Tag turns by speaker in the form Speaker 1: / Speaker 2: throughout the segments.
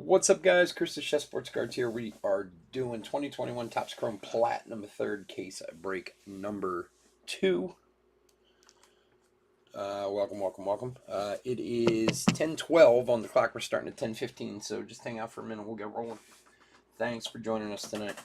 Speaker 1: What's up, guys? Chris the Chef Sports Cards here. We are doing 2021 Topps Chrome Platinum third case break number 2. Welcome. It is 10:12 on the clock. We're starting at 10:15, so just hang out for a minute. We'll get rolling. Thanks for joining us tonight.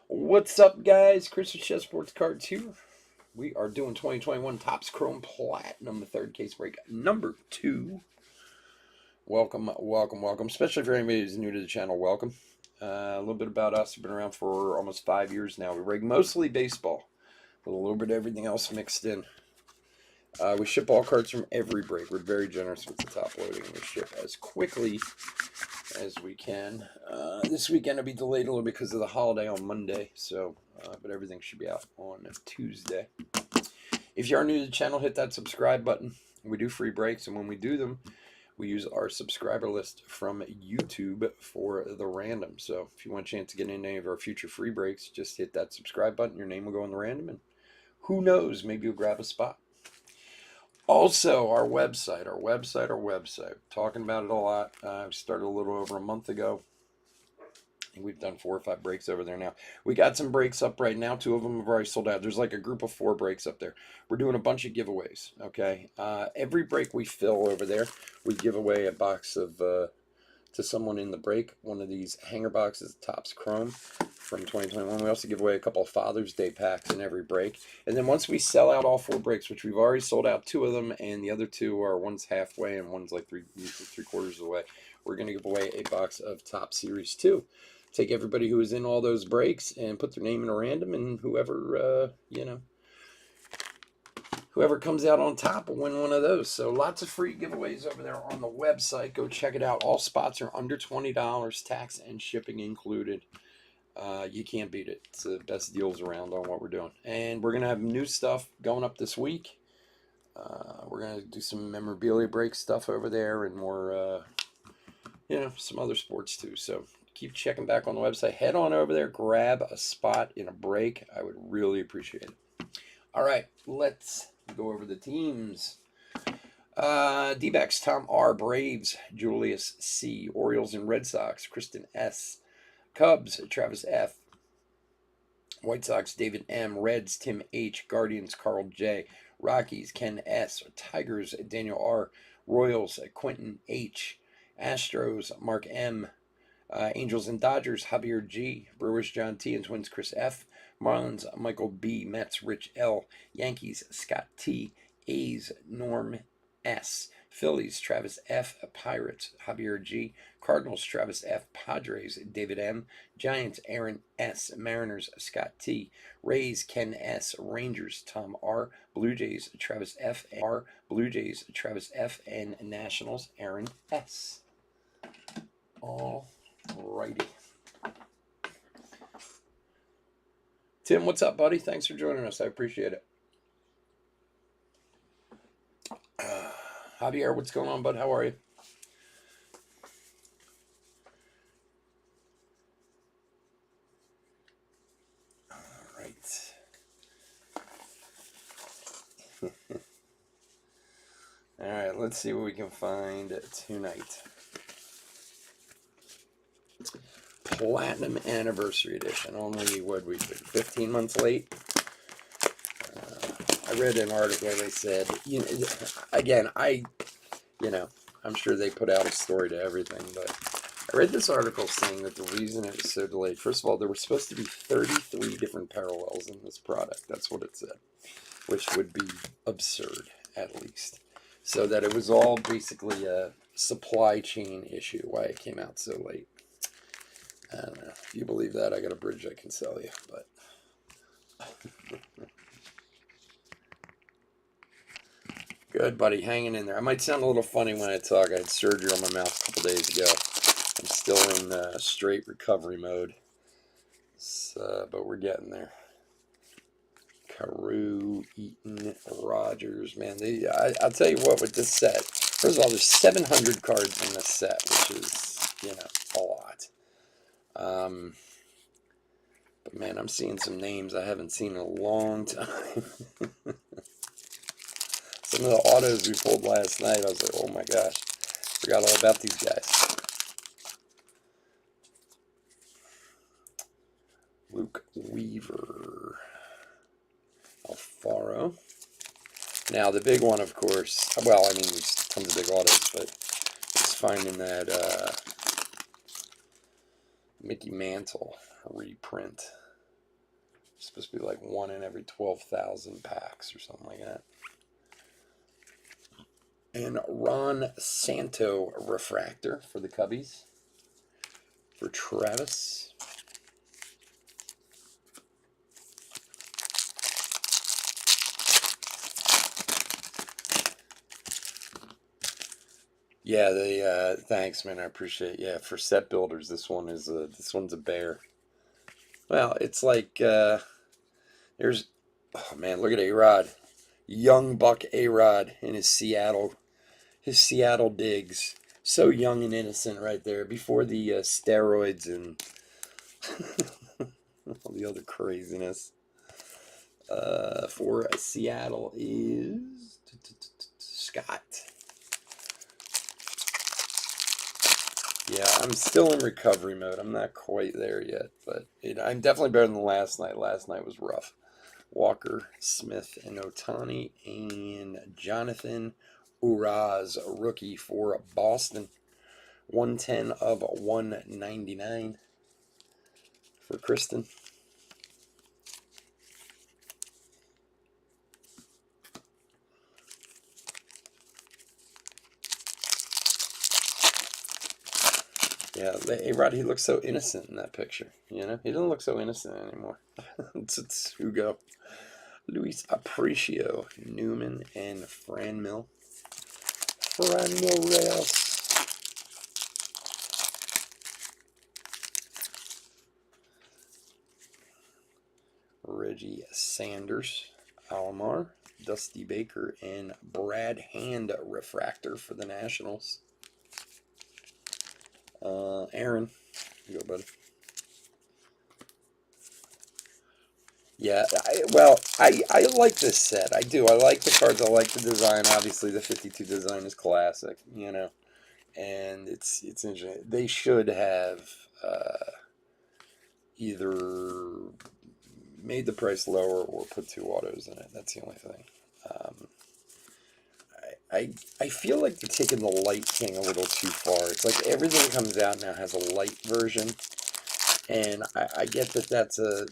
Speaker 1: What's up, guys? Chris the Chef Sports Cards here. We are doing 2021 Topps Chrome Platinum third case break number 2. Welcome. Especially for anybody who's new to the channel, welcome. A little bit about us. We've been around for almost 5 years now. We break mostly baseball, with a little bit of everything else mixed in. We ship all cards from every break. We're very generous with the top loading. We ship as quickly as we can. This weekend will be delayed a little because of the holiday on Monday, so but everything should be out on Tuesday. If you are new to the channel, hit that subscribe button. We do free breaks, and when we do them, we use our subscriber list from YouTube for the random. So if you want a chance to get in any of our future free breaks, just hit that subscribe button. Your name will go in the random, and who knows, maybe you'll grab a spot. Also, our website. Talking about it a lot. We started a little over a month ago. I think we've done 4 or 5 breaks over there now. We got some breaks up right now. 2 of them have already sold out. There's like a group of 4 breaks up there. We're doing a bunch of giveaways, okay? Every break we fill over there, we give away a box of, to someone in the break, one of these hanger boxes, Topps Chrome from 2021. We also give away a couple of Father's Day packs in every break. And then once we sell out all 4 breaks, which we've already sold out 2 of them, and the other 2 are, one's halfway and one's like 3/4 of the way, we're going to give away a box of Topps Series 2. Take everybody who was in all those breaks and put their name in a random, and whoever, whoever comes out on top will win one of those. So lots of free giveaways over there on the website. Go check it out. All spots are under $20, tax and shipping included. You can't beat it. It's the best deals around on what we're doing. And we're going to have new stuff going up this week. We're going to do some memorabilia break stuff over there, and more, some other sports too. So keep checking back on the website. Head on over there, grab a spot in a break. I would really appreciate it. All right, let's go over the teams. D-backs, Tom R. Braves, Julius C. Orioles and Red Sox, Kristen S. Cubs, Travis F. White Sox, David M. Reds, Tim H. Guardians, Carl J. Rockies, Ken S. Tigers, Daniel R. Royals, Quentin H. Astros, Mark M. Angels and Dodgers, Javier G. Brewers, John T. and Twins, Chris F. Marlins, Michael B. Mets, Rich L. Yankees, Scott T. A's, Norm S. Phillies, Travis F. Pirates, Javier G. Cardinals, Travis F. Padres, David M. Giants, Aaron S. Mariners, Scott T. Rays, Ken S. Rangers, Tom R. Blue Jays, Travis F. R. Blue Jays, Travis F. and Nationals, Aaron S. All righty. Tim, what's up, buddy? Thanks for joining us. I appreciate it. Javier, what's going on, bud? How are you? All right. All right, let's see what we can find tonight. Platinum Anniversary Edition. Only, what we did, 15 months late. I read an article, they said, you know, again, I'm sure they put out a story to everything, but I read this article saying that the reason it was so delayed, first of all, there were supposed to be 33 different parallels in this product. That's what it said, which would be absurd, at least. So that it was all basically a supply chain issue, why it came out so late. I don't know. If you believe that, I got a bridge I can sell you, but... Good, buddy. Hanging in there. I might sound a little funny when I talk. I had surgery on my mouth a couple days ago. I'm still in straight recovery mode. But we're getting there. Carew, Eaton, Rogers. Man, I'll tell you what, with this set. First of all, there's 700 cards in this set, which is, a lot. But, man, I'm seeing some names I haven't seen in a long time. Some of the autos we pulled last night, I was like, oh my gosh, forgot all about these guys. Luke Weaver, Alfaro. Now the big one, of course, well, I mean, there's tons of big autos, but it's finding that Mickey Mantle reprint. It's supposed to be like 1 in every 12,000 packs or something like that. And Ron Santo refractor for the Cubbies. For Travis. Yeah, thanks, man. I appreciate it. Yeah, for set builders, this one's a bear. Well, it's like there's, oh man, look at A-Rod, young buck A-Rod in his Seattle digs. So young and innocent right there, before the steroids and all the other craziness. For Seattle is Scott. Yeah, I'm still in recovery mode. I'm not quite there yet, but I'm definitely better than last night. Last night was rough. Walker, Smith, and Otani, and Jonathan Uraz, a rookie for Boston. 110 of 199 for Kristen. Yeah, A-Rod, he looks so innocent in that picture, He doesn't look so innocent anymore. It's Hugo. Luis Aparicio, Newman, and Franmil. Franmil Reyes. Reggie Sanders, Alomar, Dusty Baker, and Brad Hand refractor for the Nationals. Aaron, go buddy. Yeah, I like this set. I do. I like the cards. I like the design. Obviously, the 52 design is classic, and it's interesting. They should have either made the price lower or put 2 autos in it. That's the only thing. I feel like they're taking the Light King a little too far. It's like everything that comes out now has a light version. And I get that that's an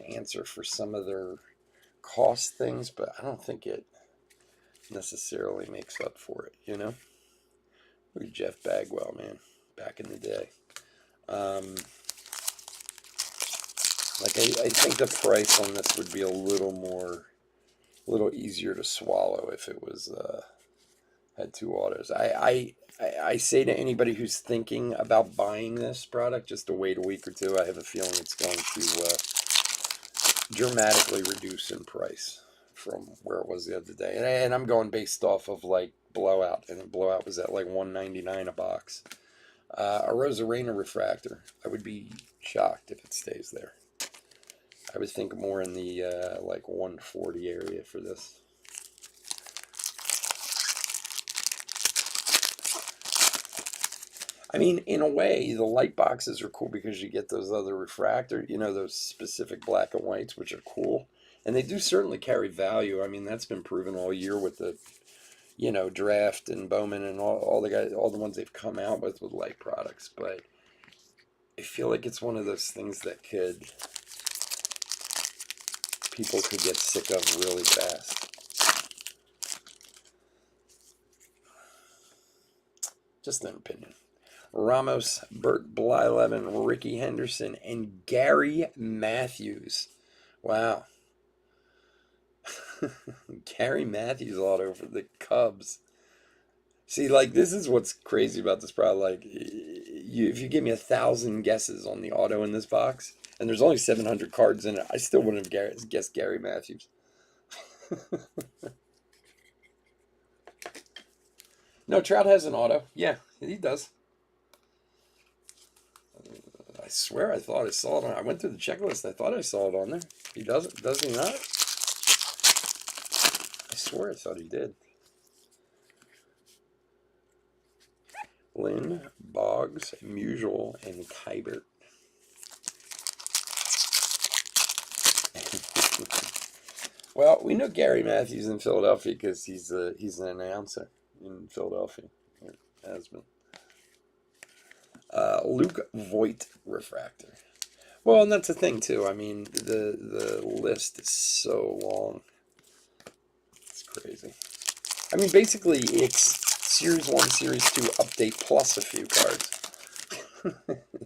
Speaker 1: answer for some of their cost things, but I don't think it necessarily makes up for it, Look at Jeff Bagwell, man, back in the day. I think the price on this would be a little easier to swallow if it was had 2 autos. I say to anybody who's thinking about buying this product, just to wait a week or two. I have a feeling it's going to dramatically reduce in price from where it was the other day. And I'm going based off of like Blowout, and then Blowout was at like $199 a box. A Rosarena refractor. I would be shocked if it stays there. I would think more in the like 140 area for this. I mean, in a way, the light boxes are cool because you get those other refractor, those specific black and whites, which are cool. And they do certainly carry value. I mean, that's been proven all year with the, Draft and Bowman and all the guys, all the ones they've come out with light products. But I feel like it's one of those things that people could get sick of really fast. Just an opinion. Ramos, Bert Blyleven, Ricky Henderson, and Gary Matthews. Wow. Gary Matthews auto for the Cubs. See, like, this is what's crazy about this product. Like, if you give me 1,000 guesses on the auto in this box, and there's only 700 cards in it, I still wouldn't have guessed Gary Matthews. No, Trout has an auto. Yeah, he does. I swear I thought I saw it on. I went through the checklist. I thought I saw it on there. He doesn't. Does he not? I swear I thought he did. Lynn, Boggs, Musial, and Kybert. Well, we know Gary Matthews in Philadelphia because he's an announcer in Philadelphia. Or has been. Luke Voigt refractor. Well, and that's the thing too. I mean, the list is so long. It's crazy. I mean, basically, it's Series 1, Series 2 update plus a few cards.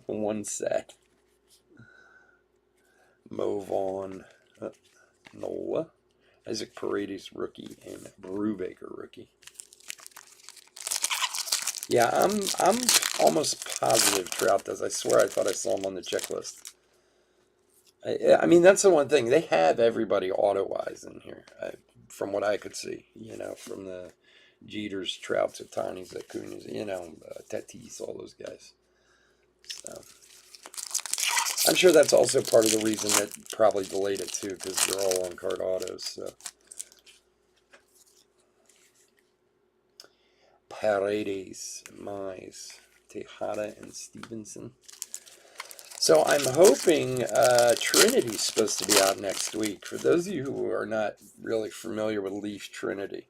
Speaker 1: One set. Mo Vaughn, Nola, Isaac Paredes rookie, and Brubaker rookie. Yeah, I'm almost positive Trout does. I swear I thought I saw him on the checklist. I mean, that's the one thing. They have everybody auto-wise in here, from what I could see. From the Jeters, Trouts, Otanis, Acunas, Tatis, all those guys. So I'm sure that's also part of the reason that probably delayed it too, because they're all on-card autos. So Paredes, Mize, Tejada, and Stevenson. So I'm hoping Trinity's supposed to be out next week. For those of you who are not really familiar with Leaf Trinity,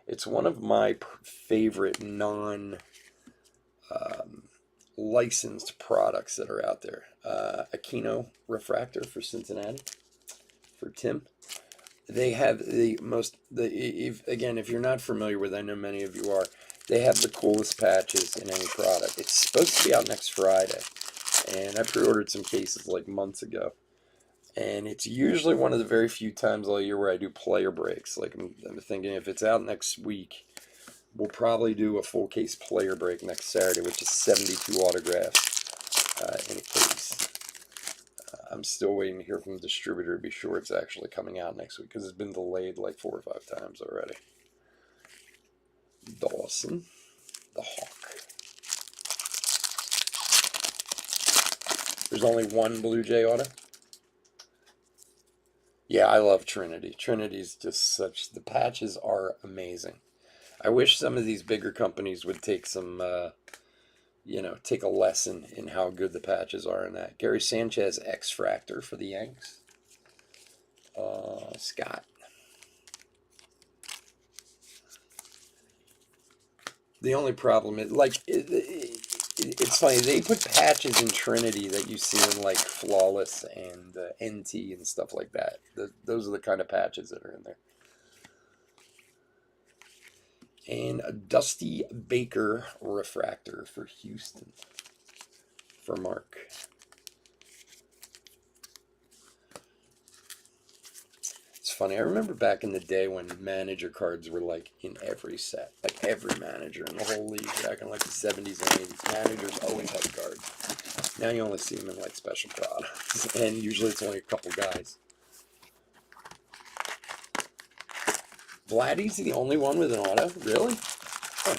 Speaker 1: it's one of my favorite non-licensed products that are out there. Aquino refractor for Cincinnati, for Tim. They have if you're not familiar with, I know many of you are, they have the coolest patches in any product. It's supposed to be out next Friday, and I pre-ordered some cases like months ago. And it's usually one of the very few times all year where I do player breaks. Like, I'm thinking if it's out next week, we'll probably do a full case player break next Saturday, which is 72 autographs in a case. I'm still waiting to hear from the distributor to be sure it's actually coming out next week, because it's been delayed like 4 or 5 times already. Dawson, the Hawk. There's only one Blue Jay auto. Yeah, I love Trinity. Trinity's just the patches are amazing. I wish some of these bigger companies would take some, take a lesson in how good the patches are in that. Gary Sanchez, X-Fractor for the Yanks. Scott. The only problem is, it's funny, they put patches in Trinity that you see in, like, Flawless and NT and stuff like that. Those are the kind of patches that are in there. And a Dusty Baker refractor for Houston, for Mark. It's funny, I remember back in the day when manager cards were like in every set. Like every manager in the whole league back in like the 70s and 80s. Managers always had cards. Now you only see them in like special products. And usually it's only a couple guys. Vladdy's the only one with an auto? Really? Huh.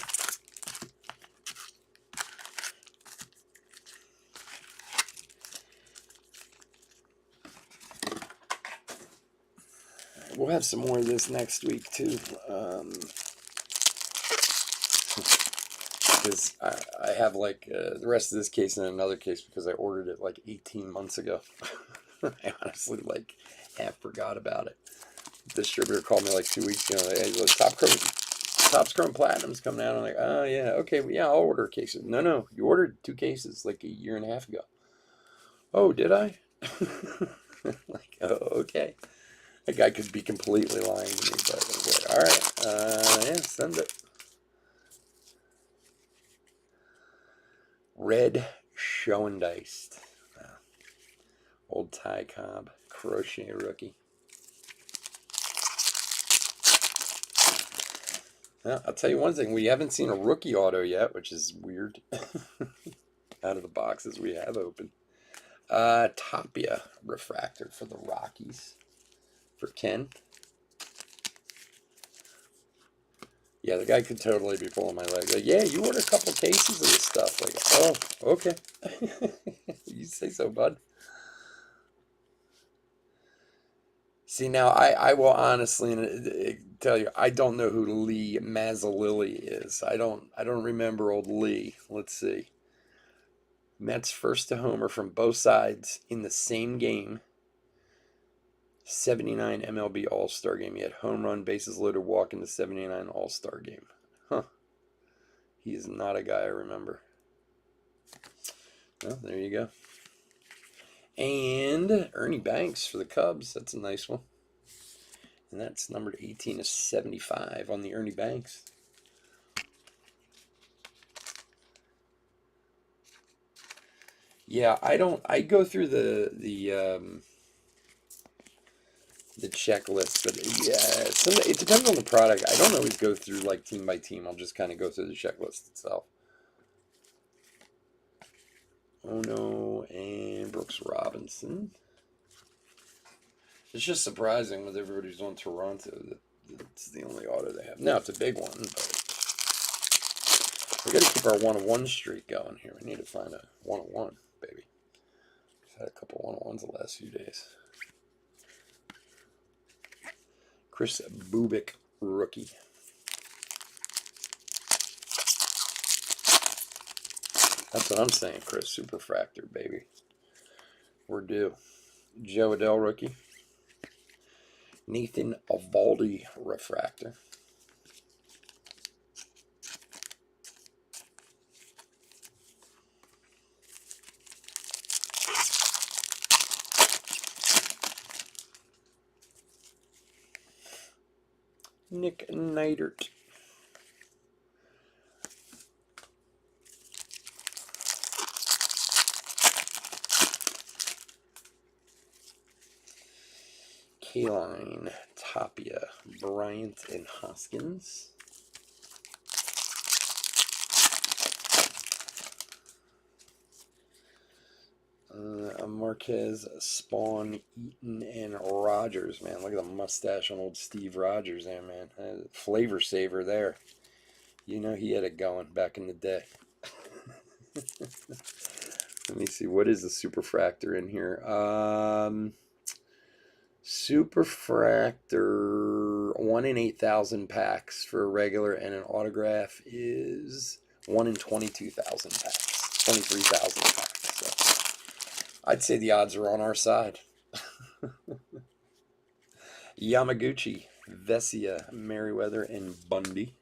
Speaker 1: We'll have some more of this next week, too. because I have like the rest of this case in another case because I ordered it like 18 months ago. I honestly like half forgot about it. The distributor called me like 2 weeks ago. Hey, the Topps Chrome Platinum's coming out. I'm like, oh yeah, okay, well, yeah, I'll order a case. No, you ordered 2 cases like a year and a half ago. Oh, did I? Like, oh, okay. That guy could be completely lying to me, but I was like, all right, yeah, send it. Red Schoendeist. Old Ty Cobb, crochet rookie. Well, I'll tell you one thing, we haven't seen a rookie auto yet, which is weird. Out of the boxes we have open. Tapia refractor for the Rockies. For Ken. Yeah, the guy could totally be pulling my leg. Like, yeah, you ordered a couple cases of this stuff. Like, oh, okay. You say so, bud. See, now I will honestly tell you, I don't know who Lee Mazzalili is. I don't remember old Lee. Let's see. Mets first to homer from both sides in the same game. 79 MLB All-Star game. He had home run, bases loaded, walk in the 79 All-Star game. Huh. He is not a guy I remember. Well, there you go. And Ernie Banks for the Cubs. That's a nice one. And that's numbered 18 to 75 on the Ernie Banks. Yeah, I go through the checklist, but yeah, it depends on the product. I don't always go through like team by team. I'll just kind of go through the checklist itself. Oh no, and Brooks Robinson. It's just surprising with everybody who's on Toronto that it's the only auto they have. Now, it's a big one, but we got to keep our 1-1 streak going here. We need to find a 1-1, baby. We've had a couple 1-1s the last few days. Chris Bubik, rookie. That's what I'm saying, Chris. Superfractor, baby. We're due. Joe Adell, rookie. Nathan Eovaldi, refractor. Nick Neidert. Kaline, Tapia, Bryant, and Hoskins. Marquez, Spawn, Eaton, and Rogers, man. Look at the mustache on old Steve Rogers there, man. Flavor saver there. You know he had it going back in the day. Let me see. What is the Superfractor in here? Superfractor 1 in 8,000 packs for a regular, and an autograph is 1 in 22,000 packs. 23,000 packs. So I'd say the odds are on our side. Yamaguchi, Vesia, Merriweather, and Bundy.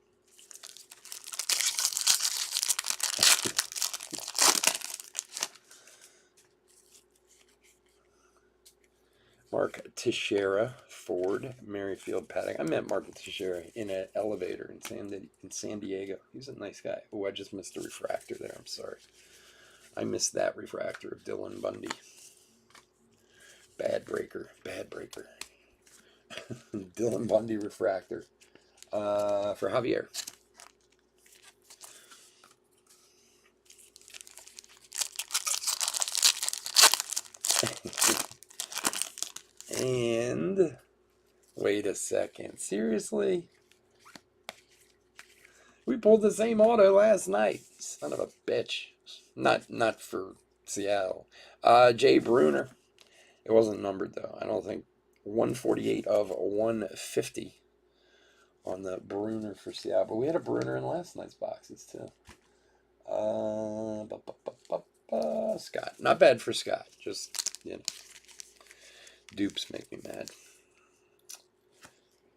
Speaker 1: Mark Teixeira, Ford, Merrifield, Paddock. I met Mark Teixeira in an elevator in San Diego. He's a nice guy. Oh, I just missed a refractor there. I'm sorry. I missed that refractor of Dylan Bundy. Bad breaker. Dylan Bundy refractor for Javier. And wait a second. Seriously? We pulled the same auto last night. Son of a bitch. Not for Seattle. Jay Bruner. It wasn't numbered though. I don't think. 148 of 150 on the Bruner for Seattle. But we had a Bruner in last night's boxes too. Scott. Not bad for Scott. Just, dupes make me mad.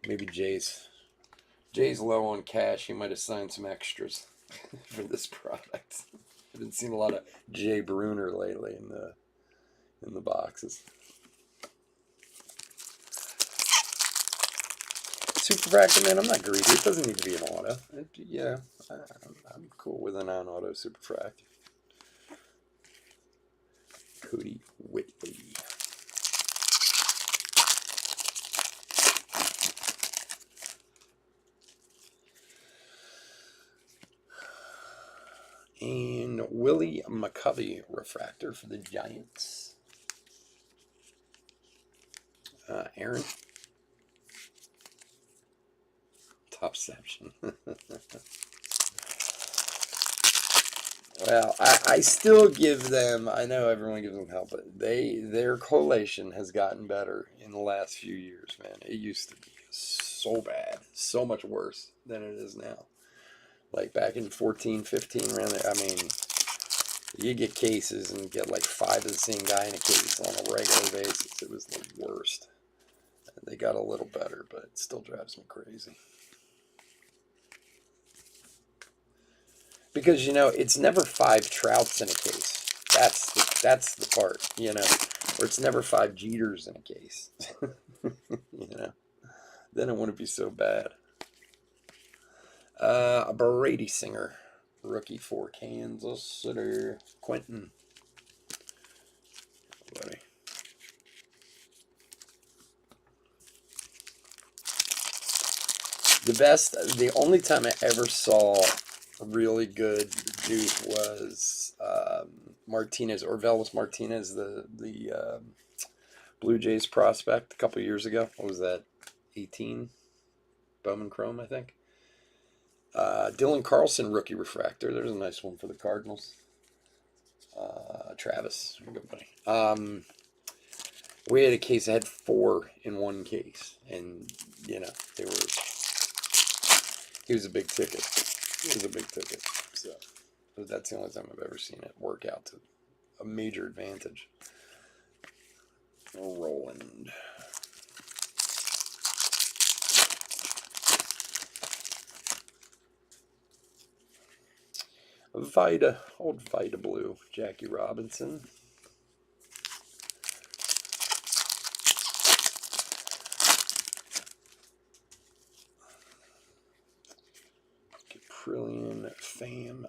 Speaker 1: Maybe Jay's low on cash. He might have signed some extras for this product. I haven't seen a lot of Jay Bruner lately in the boxes. Super Fractor, man, I'm not greedy. It doesn't need to be an auto. I'm cool with a non-auto Super Fractor. Cody Whitley. And Willie McCovey refractor for the Giants. Aaron. Topception. Well, I still give them, I know everyone gives them help, but their collation has gotten better in the last few years, man. It used to be so bad, so much worse than it is now. Like back in 14, 15, around there, I mean, you get cases and get like 5 of the same guy in a case on a regular basis. It was the worst. They got a little better, but it still drives me crazy. Because, it's never 5 Trouts in a case. That's the part, or it's never 5 Jeters in a case. Then it wouldn't be so bad. A Brady Singer, rookie for Kansas City, Quentin. Buddy. The only time I ever saw really good juice was Martinez, Orvelis Martinez, the Blue Jays prospect a couple years ago. What was that? 18 Bowman Chrome, I think. Dylan Carlson rookie refractor. There's a nice one for the Cardinals. Travis, good buddy. We had a case that had 4 in one case, and they were. He was a big ticket. So that's the only time I've ever seen it work out to a major advantage. Roland. Old Vita Blue, Jackie Robinson. Caprillion, Fam.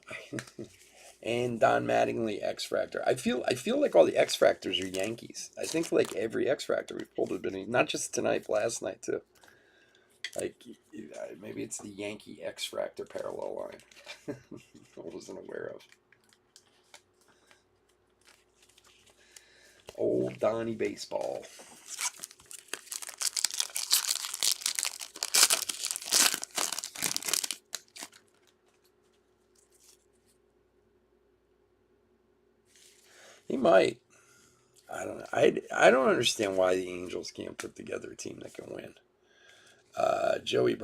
Speaker 1: And Don Mattingly X-Fractor. I feel like all the X-Fractors are Yankees. I think like every X-Fractor we've pulled has been, not just tonight, but last night too. Like, maybe it's the Yankee X-Fractor parallel line. I wasn't aware of. Old Donnie Baseball. He might. I don't know. I don't understand why the Angels can't put together a team that can win. Joey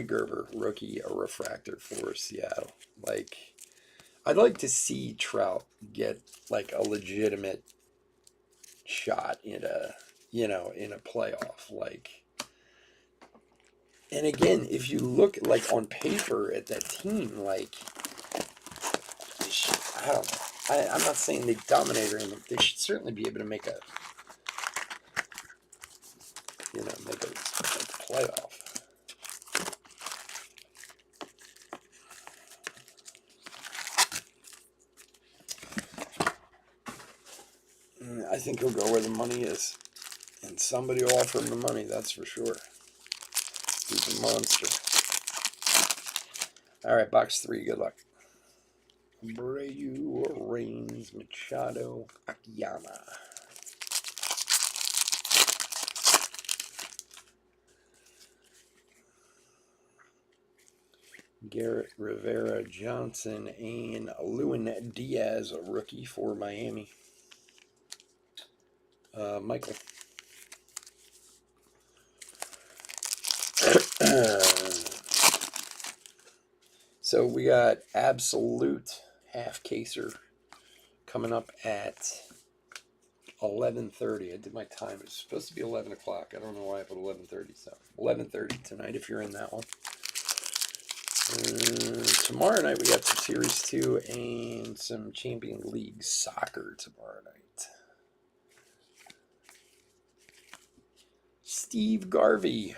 Speaker 1: Gerber, rookie, a refractor for Seattle. Like, I'd like to see Trout get like a legitimate shot in a playoff. Like, and again, if you look like on paper at that team, like, I don't know. I'm not saying they dominate or anything. They should certainly be able to make a playoff. I think he'll go where the money is. And somebody will offer him the money, that's for sure. He's a monster. All right, box 3, good luck. Abreu, Reigns, Machado, Akiyama. Garrett, Rivera, Johnson, and Lewin Diaz, a rookie for Miami. Michael. So we got Absolute half caser coming up at 11:30. I did my time. It's supposed to be 11 o'clock. I don't know why I put 11:30. So 11:30 tonight if you're in that one. Tomorrow night we got some Series 2 and some Champion League soccer tomorrow night. Steve Garvey.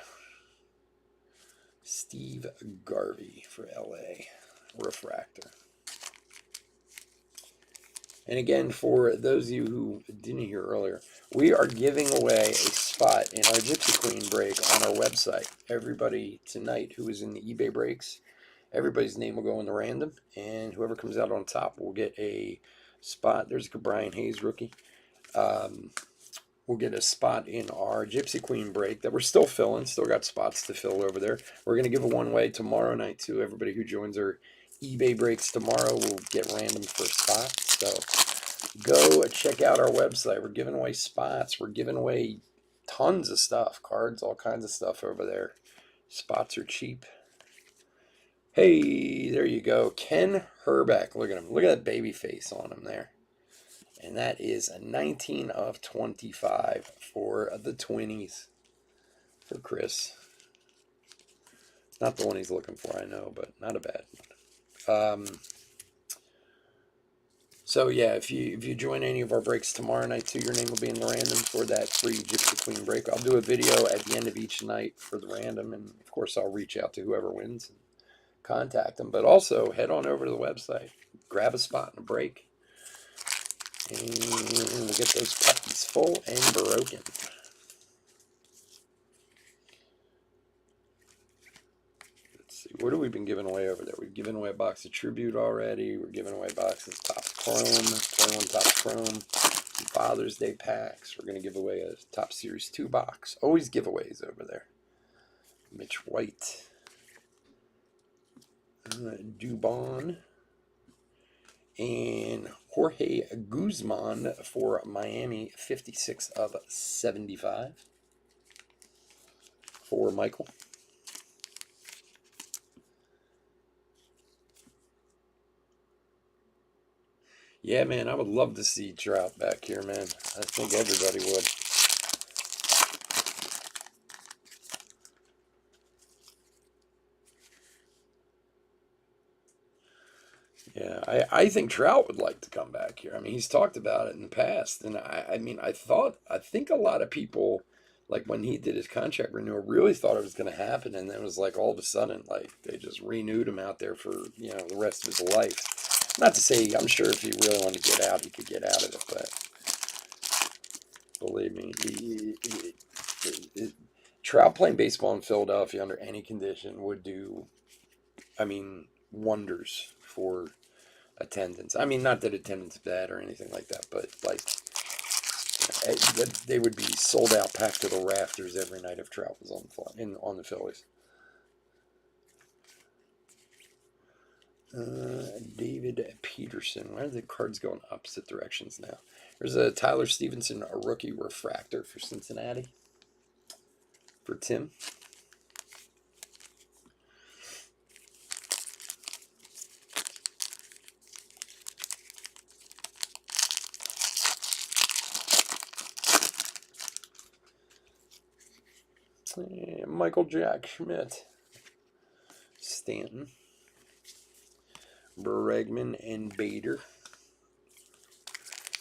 Speaker 1: Steve Garvey for LA. Refractor. And again, for those of you who didn't hear earlier, we are giving away a spot in our Gypsy Queen break on our website. Everybody tonight who is in the eBay breaks, everybody's name will go in the random, and whoever comes out on top will get a spot. There's a Brian Hayes rookie. We'll get a spot in our Gypsy Queen break that we're still filling. Still got spots to fill over there. We're going to give a one-way tomorrow night to everybody who joins our eBay breaks tomorrow. Will get random for spots. So go check out our website. We're giving away spots. We're giving away tons of stuff. Cards, all kinds of stuff over there. Spots are cheap. Hey, there you go. Ken Herbeck. Look at him. Look at that baby face on him there. And that is a 19 of 25 for the Twinnies for Chris. Not the one he's looking for, I know, but not a bad one. So yeah, if you join any of our breaks tomorrow night too, your name will be in the random for that free Gypsy Queen break. I'll do a video at the end of each night for the random, and of course I'll reach out to whoever wins and contact them. But also head on over to the website, grab a spot in a break. And we'll get those puppies full and broken. Let's see, what have we been giving away over there? We've given away a box of Tribute already. We're giving away boxes Topps Chrome, 21 Topps Chrome, some Father's Day packs. We're going to give away a Topps Series 2 box. Always giveaways over there. Mitch White. Dubon. And Jorge Guzman for Miami, 56 of 75 for Michael. Yeah, man, I would love to see Trout back here, man. I think everybody would. Yeah, I think Trout would like to come back here. I mean, he's talked about it in the past, and I think a lot of people, like when he did his contract renewal, really thought it was going to happen, and then it was like all of a sudden, like they just renewed him out there for the rest of his life. Not to say, I'm sure if he really wanted to get out, he could get out of it, but believe me, Trout playing baseball in Philadelphia under any condition would do, I mean, wonders for attendance. I mean, not that attendance is bad or anything like that, but like they would be sold out, packed to the rafters every night if Trout was on the Phillies. David Peterson. Why are the cards going opposite directions now? There's a Tyler Stevenson, a rookie refractor for Cincinnati. For Tim. And Michael Jack Schmidt. Stanton. Bregman and Bader.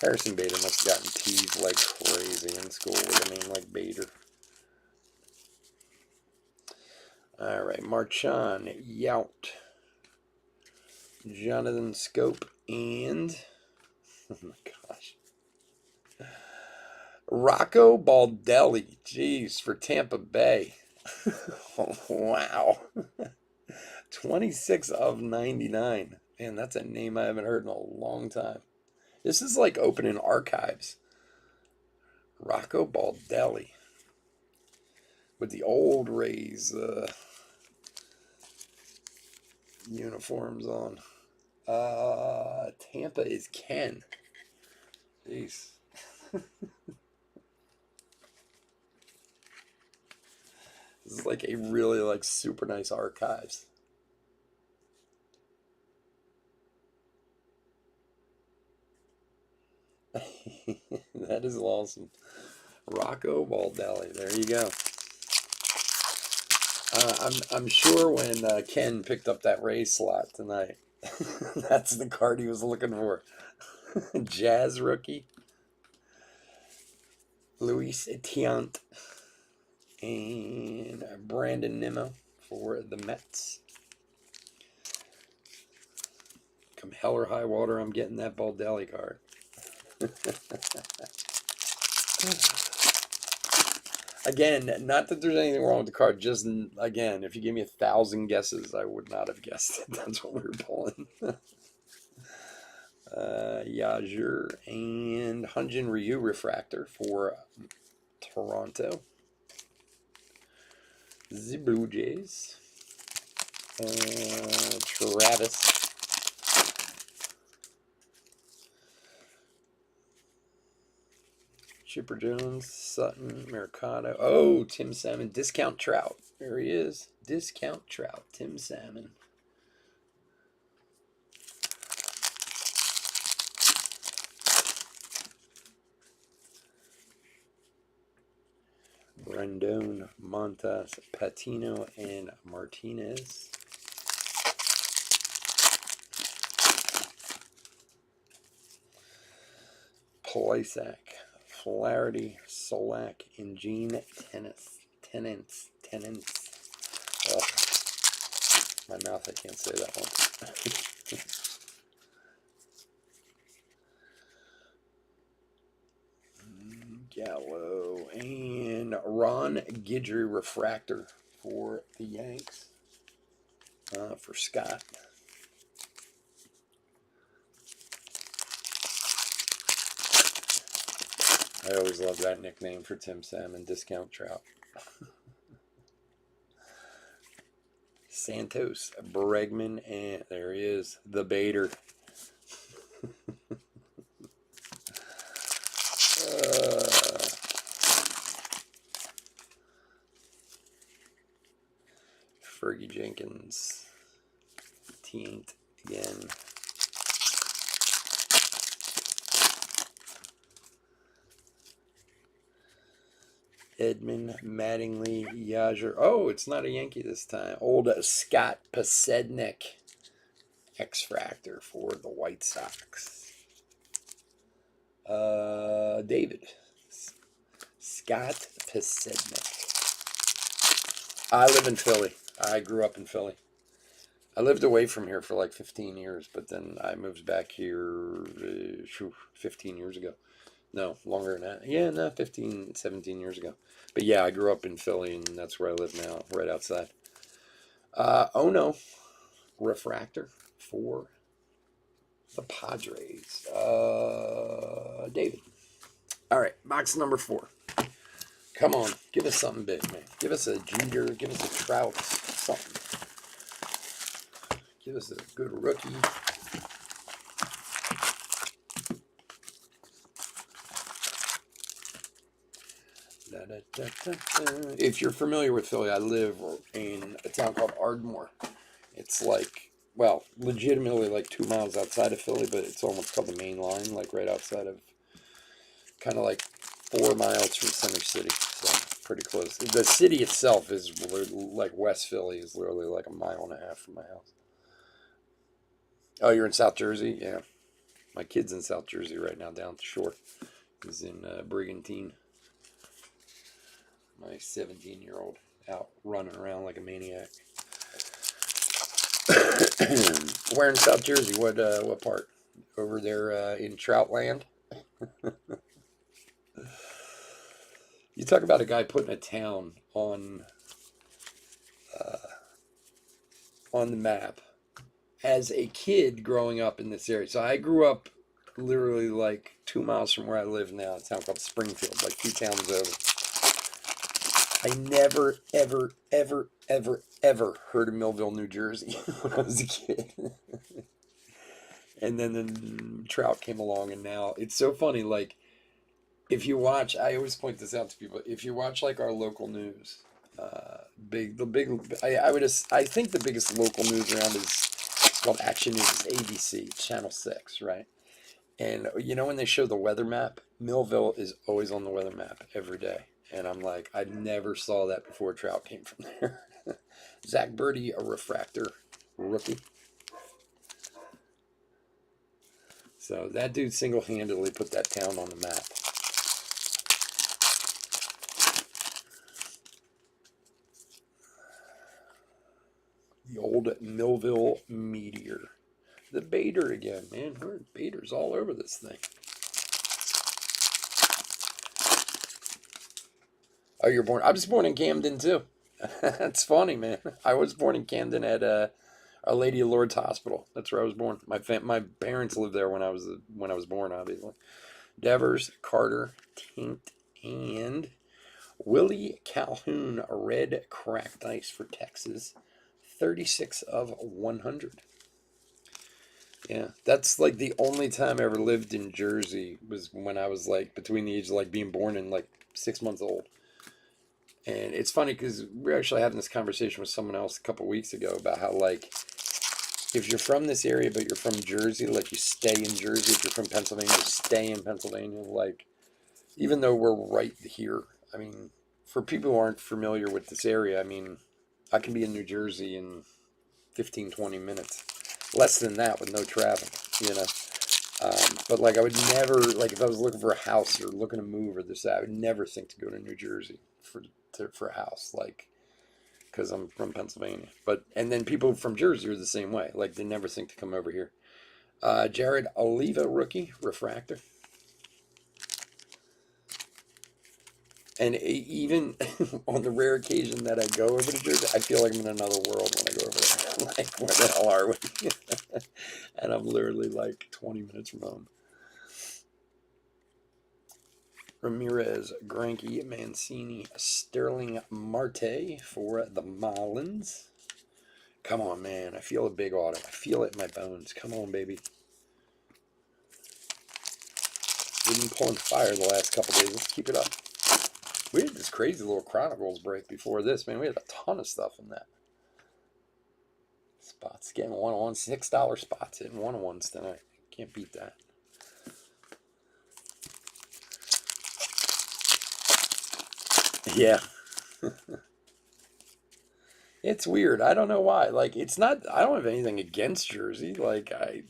Speaker 1: Harrison Bader must have gotten teased like crazy in school with a name like Bader. All right, Marchand, Yout, Jonathan Scope, and oh my gosh, Rocco Baldelli. Jeez, for Tampa Bay. Oh, wow. 26 of 99. Man, that's a name I haven't heard in a long time. This is like opening archives. Rocco Baldelli. With the old Rays uniforms on. Tampa is Ken. Jeez. This is like a really super nice archives. That is awesome. Rocco Baldelli. There you go. I'm sure when Ken picked up that race slot tonight, that's the card he was looking for. Jazz rookie. Luis Tiant. And Brandon Nimmo for the Mets. Come hell or high water, I'm getting that Baldelli card. Again, not that there's anything wrong with the card, just, again, if you gave me 1,000 guesses, I would not have guessed it. That's what we were pulling. Yajur and Hyunjin Ryu refractor for Toronto. The Blue Jays. Travis. Chipper Jones, Sutton, Mercado. Oh, Tim Salmon, Discount Trout. There he is. Discount Trout, Tim Salmon. Rendon, Montas, Patino, and Martinez. Plesac, Flaherty, Solak, and Gene Tenants. Oh, my mouth, I can't say that one. Gallo and Ron Guidry refractor for the Yanks. For Scott. I always love that nickname for Tim Salmon, Discount Trout. Santos, Bregman, and there he is, the Bader. Fergie Jenkins, Teent again. Edmund Mattingly, Yajur. Oh, it's not a Yankee this time. Old Scott Pasednik, X-Fractor for the White Sox. David. Scott Pasednik. I live in Philly. I grew up in Philly. I lived away from here for like 15 years, but then I moved back here 15 years ago. No, longer than that. Yeah, no, 15, 17 years ago. But yeah, I grew up in Philly, and that's where I live now, right outside. Ono, refractor for the Padres. David. All right, box number 4. Come on, give us something big, man. Give us a Jeter, give us a Trout, something. Give us a good rookie. If you're familiar with Philly, I live in a town called Ardmore. It's like, well, legitimately like 2 miles outside of Philly, but it's almost called the main line, like right outside of, kind of like 4 miles from Center City. So pretty close. The city itself is like West Philly is literally like 1.5 miles from my house. Oh, you're in South Jersey? Yeah. My kid's in South Jersey right now, down the shore. He's in Brigantine. My 17-year-old out running around like a maniac. Where in South Jersey? What part? Over there in Troutland? You talk about a guy putting a town on the map. As a kid growing up in this area, so I grew up literally like 2 miles from where I live now. It's a town called Springfield, like 2 towns over. I never, ever, ever, ever, ever heard of Millville, New Jersey when I was a kid. And then the Trout came along, and now it's so funny. Like, if you watch, I always point this out to people. If you watch like our local news, I think the biggest local news around is called Action News, ABC, Channel 6, right? And you know when they show the weather map, Millville is always on the weather map every day. And I'm like, I never saw that before Trout came from there. Zach Birdie, a refractor rookie. So that dude single-handedly put that town on the map. The old Millville Meteor. The Bader again, man. Bader's all over this thing. Oh, you're born. I was born in Camden too. That's funny, man. I was born in Camden at Our Lady of Lourdes Hospital. That's where I was born. My parents lived there when I was born, obviously. Devers, Carter, Tint, and Willie Calhoun, a red cracked ice for Texas. 36 of 100. Yeah, that's like the only time I ever lived in Jersey was when I was like between the age of like being born and like 6 months old. And it's funny because we're actually having this conversation with someone else a couple weeks ago about how like if you're from this area but you're from Jersey, like you stay in Jersey. If you're from Pennsylvania, you stay in Pennsylvania. Like even though we're right here, I mean, for people who aren't familiar with this area, I mean, I can be in New Jersey in 15, 20 minutes. Less than that with no traffic, you know. But like I would never, like if I was looking for a house or looking to move or this, I would never think to go to New Jersey for a house, like, because I'm from Pennsylvania. But, and then people from Jersey are the same way. Like they never think to come over here. Jared Oliva, rookie, refractor. And even on the rare occasion that I go over to Jersey, I feel like I'm in another world when I go over there. Like, where the hell are we? And I'm literally like 20 minutes from home. Ramirez, Greinke, Mancini, Sterling Marte for the Marlins. Come on, man. I feel a big auto. I feel it in my bones. Come on, baby. We've been pulling fire the last couple days. Let's keep it up. We had this crazy little Chronicles break before this, man. We had a ton of stuff in that. Spots getting one-on-one, $6 spots hitting one-on-ones tonight. Can't beat that. Yeah. It's weird. I don't know why. Like, it's not, I don't have anything against Jersey. Like, I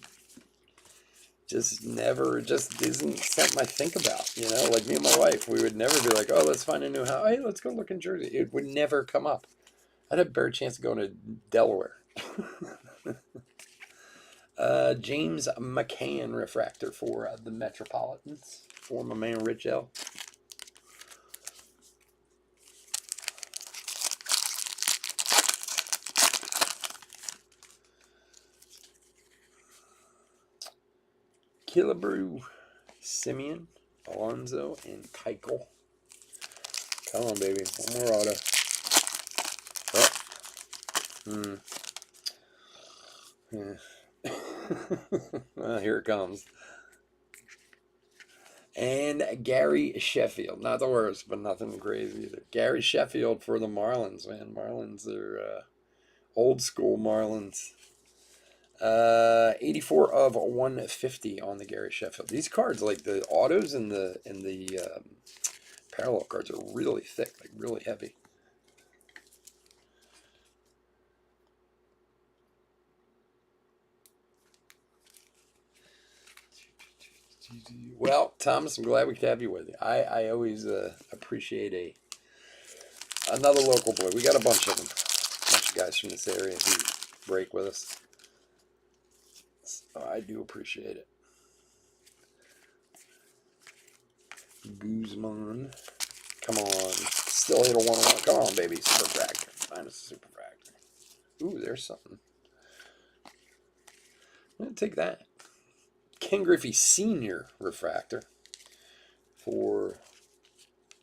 Speaker 1: just never, just isn't something I think about, you know? Like, me and my wife, we would never be like, oh, let's find a new house. Hey, let's go look in Jersey. It would never come up. I'd have a better chance of going to Delaware. James McCann, refractor for the Metropolitans, for my man Rich L. Killebrew, Simeon, Alonso, and Keuchel. Come on, baby. One more auto. Oh. Here it comes. And Gary Sheffield. Not the worst, but nothing crazy either. Gary Sheffield for the Marlins, man. Marlins are old school Marlins. 84 of 150 on the Gary Sheffield. These cards, like the autos and the parallel cards, are really thick, like really heavy. Well, Thomas, I'm glad we could have you with you. I always appreciate another local boy. We got a bunch of them. A bunch of guys from this area who break with us. So I do appreciate it. Guzman. Come on. Still hit a 1-1. Come on, baby. Super fractor. Find us a super fractor. Ooh, there's something. I'm going to take that. Ken Griffey Sr. refractor for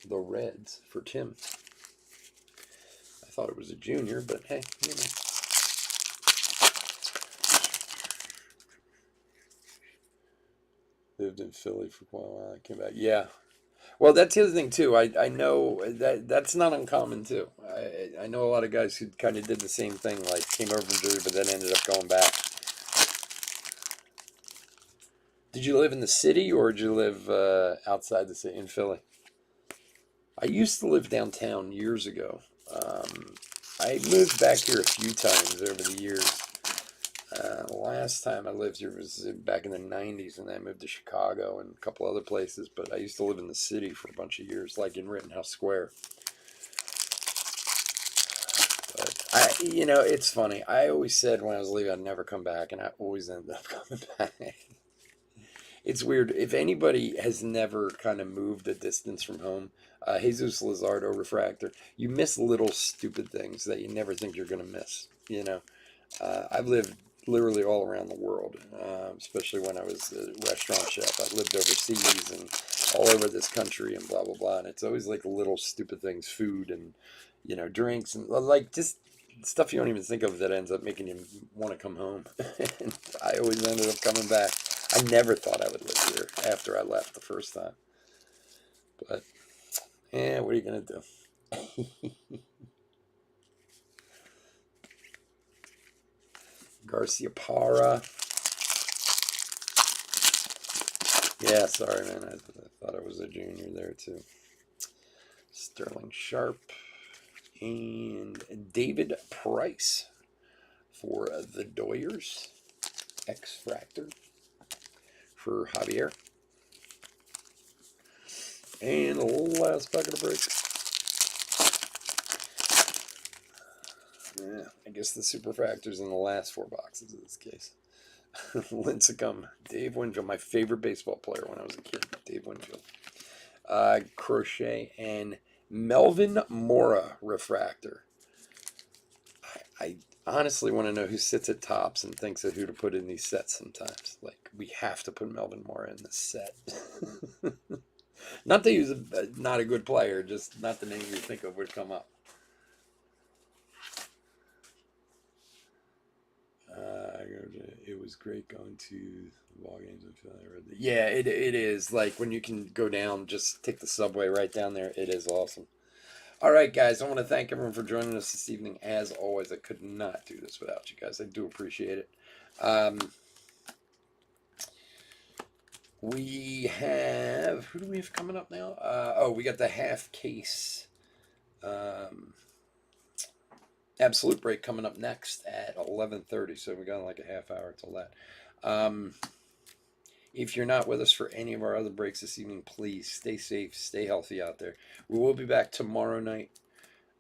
Speaker 1: the Reds for Tim. I thought it was a junior, but hey, you know. Lived in Philly for quite a while. I came back. Yeah. Well, that's the other thing, too. I know that's not uncommon, too. I know a lot of guys who kind of did the same thing, like came over from Jersey, but then ended up going back. Did you live in the city or did you live outside the city in Philly? I used to live downtown years ago. I moved back here a few times over the years. Last time I lived here was back in the 90s, and I moved to Chicago and a couple other places, but I used to live in the city for a bunch of years, like in Rittenhouse Square. But it's funny. I always said when I was leaving I'd never come back, and I always ended up coming back. It's weird. If anybody has never kind of moved a distance from home, Jesus Lizardo Refractor, you miss little stupid things that you never think you're going to miss. I've lived literally all around the world, especially when I was a restaurant chef. I lived overseas and all over this country and blah, blah, blah. And it's always like little stupid things, food and, drinks and like just stuff you don't even think of that ends up making you want to come home. And I always ended up coming back. I never thought I would live here after I left the first time. But, what are you going to do? Garcia Parra. Yeah, sorry, man. I thought I was a junior there, too. Sterling Sharp. And David Price for the Doyers. X-Fractor for Javier. And the last packet of breaks. Yeah, I guess the Superfractor's in the last 4 boxes in this case. Lincecum, Dave Winfield, my favorite baseball player when I was a kid, Dave Winfield. Crochet and Melvin Mora Refractor. I honestly want to know who sits at Tops and thinks of who to put in these sets sometimes. Like, we have to put Melvin Mora in this set. Not that he was not a good player, just not the name you think of would come up. It was great going to ball games. Yeah, it is. Like when you can go down, just take the subway right down there. It is awesome. All right, guys, I want to thank everyone for joining us this evening. As always, I could not do this without you guys. I do appreciate it. We have, who do we have coming up now? We got the half case absolute break coming up next at 11:30. So we got like a half hour till that. If you're not with us for any of our other breaks this evening, please stay safe, stay healthy out there. We will be back tomorrow night,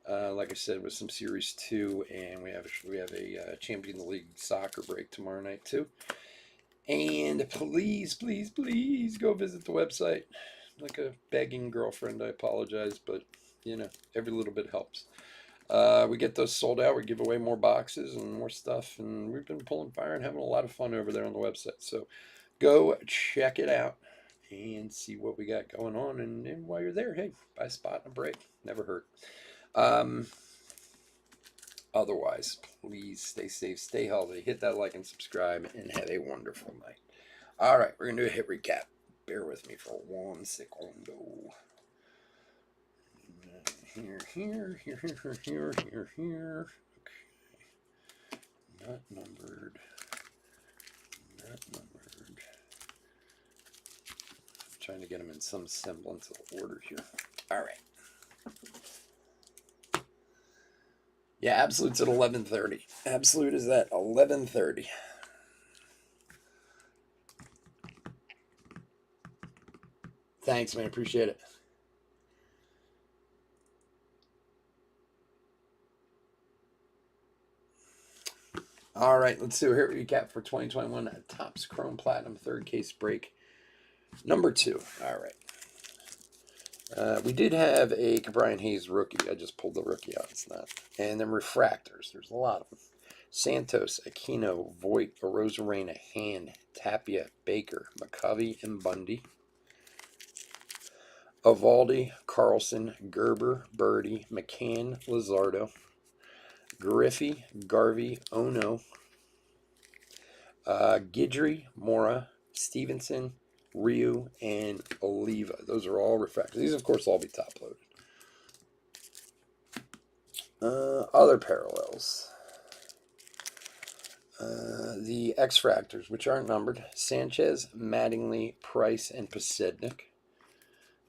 Speaker 1: like I said, with some Series 2, and we have a Champions League soccer break tomorrow night too. And please, please, please go visit the website. Like a begging girlfriend, I apologize, but every little bit helps. We get those sold out. We give away more boxes and more stuff, and we've been pulling fire and having a lot of fun over there on the website. So go check it out and see what we got going on. And while you're there, hey, buy a spot and a break. Never hurt. Otherwise, please stay safe, stay healthy, hit that like and subscribe, and have a wonderful night. All right, we're going to do a hit recap. Bear with me for 1 second. Here. Okay. Not numbered. I'm trying to get them in some semblance of order here. All right. Yeah, Absolute's at 11:30. Absolute is at 11:30. Thanks, man. Appreciate it. All right, let's do a hit recap for 2021 Topps Chrome Platinum 3rd case break number 2. All right. We did have a Brian Hayes rookie. I just pulled the rookie out. It's not. And then refractors. There's a lot of them. Santos, Aquino, Voit, Arozarena, Hand, Tapia, Baker, McCovey, and Bundy. Evaldi, Carlson, Gerber, Birdie, McCann, Lizardo, Griffey, Garvey, Ono, Guidry, Mora, Stevenson, Ryu, and Oliva. Those are all refractors. These, of course, will all be top loaded. Other parallels. the X-Fractors, which aren't numbered. Sanchez, Mattingly, Price, and Pasednik.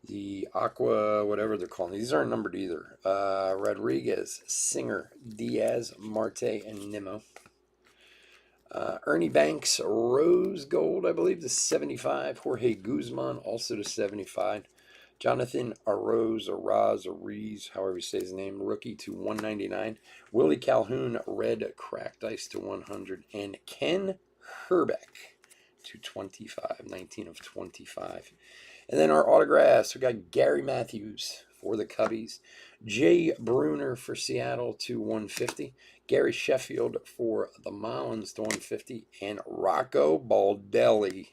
Speaker 1: The Aqua, whatever they're calling. These aren't numbered either. Rodriguez, Singer, Diaz, Marte, and Nimmo. Ernie Banks, Rose Gold, I believe, to 75. Jorge Guzman, also to 75. Jonathan Arroz, however you say his name, rookie to 199. Willie Calhoun, red cracked ice to 100. And Ken Herbeck to 25, 19 of 25. And then our autographs, we got Gary Matthews for the Cubbies, Jay Bruner for Seattle to 150, Gary Sheffield for the Marlins to 150, and Rocco Baldelli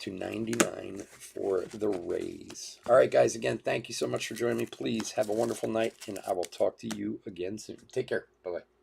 Speaker 1: to 99 for the Rays. All right, guys, again, thank you so much for joining me. Please have a wonderful night, and I will talk to you again soon. Take care. Bye-bye.